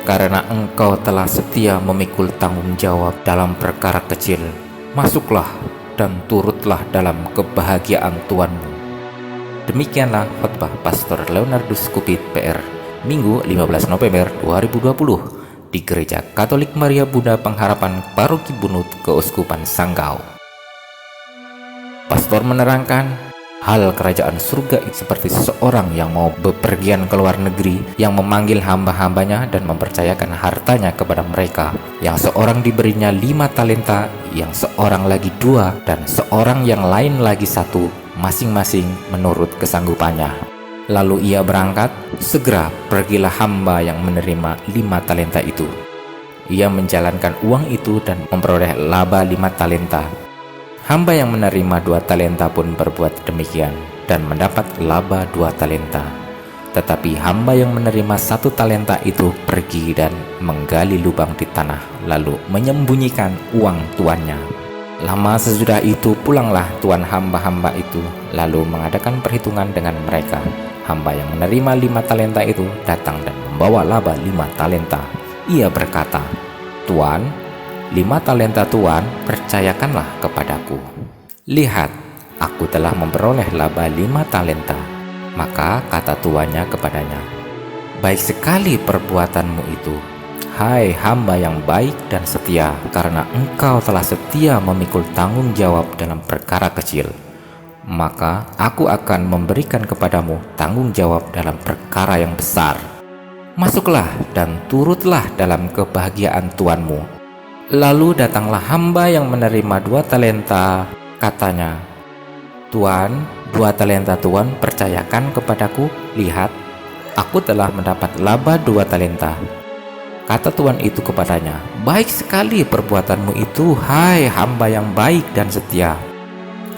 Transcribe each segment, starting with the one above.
karena engkau telah setia memikul tanggung jawab dalam perkara kecil, masuklah dan turutlah dalam kebahagiaan Tuanmu. Demikianlah khotbah Pastor Leonardus Kupit PR, Minggu 15 November 2020 di Gereja Katolik Maria Bunda Pengharapan Paroki Bunut, Keuskupan Sanggau. Pastor menerangkan, hal kerajaan surga itu seperti seseorang yang mau bepergian ke luar negeri, yang memanggil hamba-hambanya dan mempercayakan hartanya kepada mereka. Yang seorang diberinya 5 talenta, yang seorang lagi 2, dan seorang yang lain lagi 1, masing-masing menurut kesanggupannya. Lalu ia berangkat. Segera pergilah hamba yang menerima 5 talenta itu. Ia menjalankan uang itu dan memperoleh laba 5 talenta. Hamba yang menerima 2 talenta pun berbuat demikian dan mendapat laba 2 talenta. Tetapi hamba yang menerima 1 talenta itu pergi dan menggali lubang di tanah, lalu menyembunyikan uang tuannya. Lama sesudah itu pulanglah tuan hamba-hamba itu, lalu mengadakan perhitungan dengan mereka. Hamba yang menerima 5 talenta itu datang dan membawa laba 5 talenta. Ia berkata, "Tuan, 5 talenta Tuan percayakanlah kepadaku. Lihat, aku telah memperoleh laba 5 talenta." Maka kata tuannya kepadanya, "Baik sekali perbuatanmu itu, hai hamba yang baik dan setia, karena engkau telah setia memikul tanggung jawab dalam perkara kecil. Maka aku akan memberikan kepadamu tanggung jawab dalam perkara yang besar. Masuklah dan turutlah dalam kebahagiaan tuanmu." Lalu datanglah hamba yang menerima 2 talenta. Katanya, "Tuan, 2 talenta Tuan percayakan kepadaku. Lihat, aku telah mendapat laba 2 talenta." Kata tuan itu kepadanya, "Baik sekali perbuatanmu itu, hai hamba yang baik dan setia.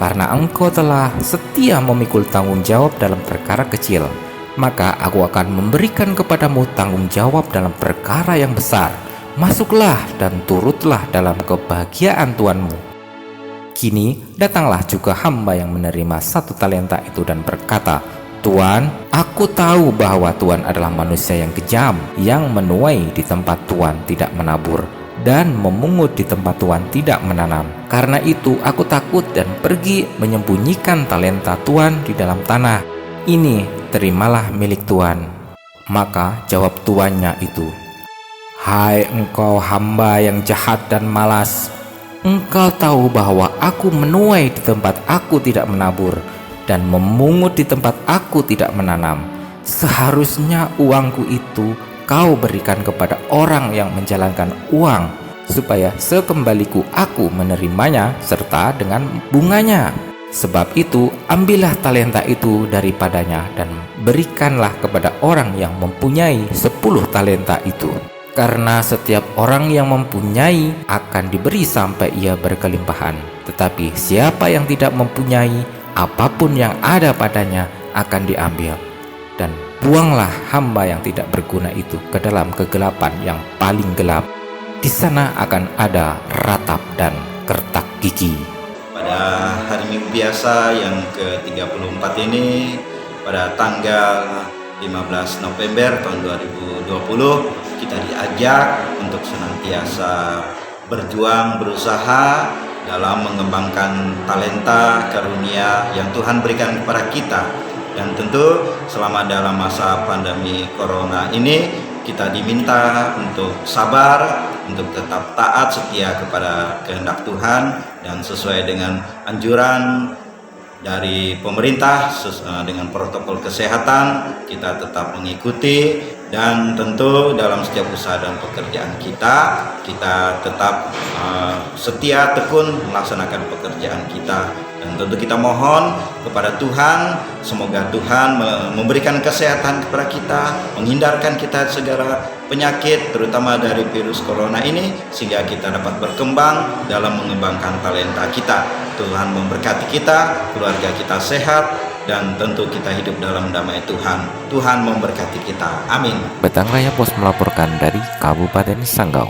Karena engkau telah setia memikul tanggung jawab dalam perkara kecil, maka aku akan memberikan kepadamu tanggung jawab dalam perkara yang besar. Masuklah dan turutlah dalam kebahagiaan tuanmu." Kini datanglah juga hamba yang menerima 1 talenta itu dan berkata, "Tuan, aku tahu bahwa Tuan adalah manusia yang kejam, yang menuai di tempat Tuan tidak menabur dan memungut di tempat Tuan tidak menanam. Karena itu aku takut dan pergi menyembunyikan talenta Tuan di dalam tanah. Ini terimalah milik Tuan." Maka jawab tuannya itu, "Hai engkau hamba yang jahat dan malas, engkau tahu bahwa aku menuai di tempat aku tidak menabur dan memungut di tempat aku tidak menanam. Seharusnya uangku itu kau berikan kepada orang yang menjalankan uang, supaya sekembaliku aku menerimanya serta dengan bunganya. Sebab itu ambillah talenta itu daripadanya dan berikanlah kepada orang yang mempunyai 10 talenta itu. Karena setiap orang yang mempunyai akan diberi sampai ia berkelimpahan. Tetapi siapa yang tidak mempunyai, apapun yang ada padanya akan diambil. Dan buanglah hamba yang tidak berguna itu ke dalam kegelapan yang paling gelap. Di sana akan ada ratap dan kertak gigi." Pada hari Minggu biasa yang ke-34 ini, pada tanggal 15 November tahun 2020, kita diajak untuk senantiasa berjuang, berusaha dalam mengembangkan talenta karunia yang Tuhan berikan kepada kita. Dan tentu selama dalam masa pandemi corona ini, kita diminta untuk sabar, untuk tetap taat setia kepada kehendak Tuhan, dan sesuai dengan anjuran dari pemerintah dengan protokol kesehatan kita tetap mengikuti. Dan tentu dalam setiap usaha dan pekerjaan kita tetap setia tekun melaksanakan pekerjaan kita. Dan tentu kita mohon kepada Tuhan, semoga Tuhan memberikan kesehatan kepada kita, menghindarkan kita segala penyakit terutama dari virus corona ini, sehingga kita dapat berkembang dalam mengembangkan talenta kita. Tuhan memberkati kita, keluarga kita sehat, dan tentu kita hidup dalam damai Tuhan. Tuhan memberkati kita. Amin. Betang Raya Pos melaporkan dari Kabupaten Sanggau.